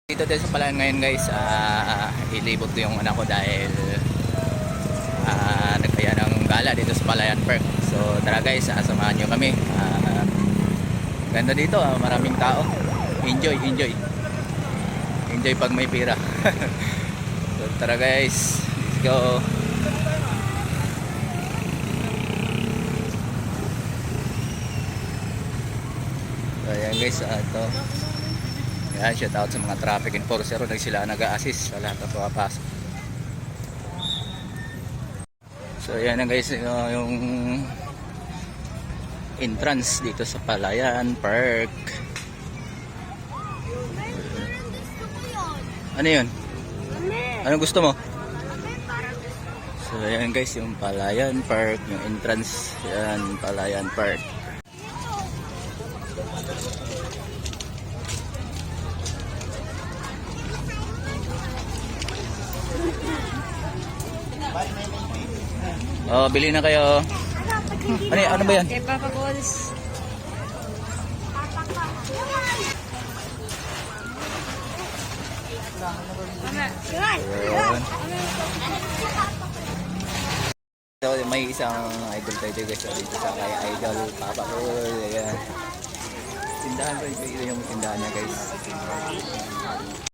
Dito tayo sa Palayan ngayon guys, ilibot ko yung anak ko dahil nagkaya ng gala dito sa Palayan Park. So tara guys, samahan nyo kami. Ganda dito, maraming tao. Enjoy pag may pira. So tara guys, let's go. So ayan guys, ito. Yan, shout out sa mga traffic enforcer na sila nag-a-assist sa lahat ng pumapasok. So yan na guys, yung entrance dito sa Palayan Park. Ano yun? Anong gusto mo? So yan guys, yung Palayan Park, yung entrance. Yan, Palayan Park. Oh, bili na kayo. Ano ba yan? Kay Papa Balls. So, may isang idol tayo guys dito sa kay Idol Papa Balls. Ayan. Tindahan ko yung tindahan niya guys.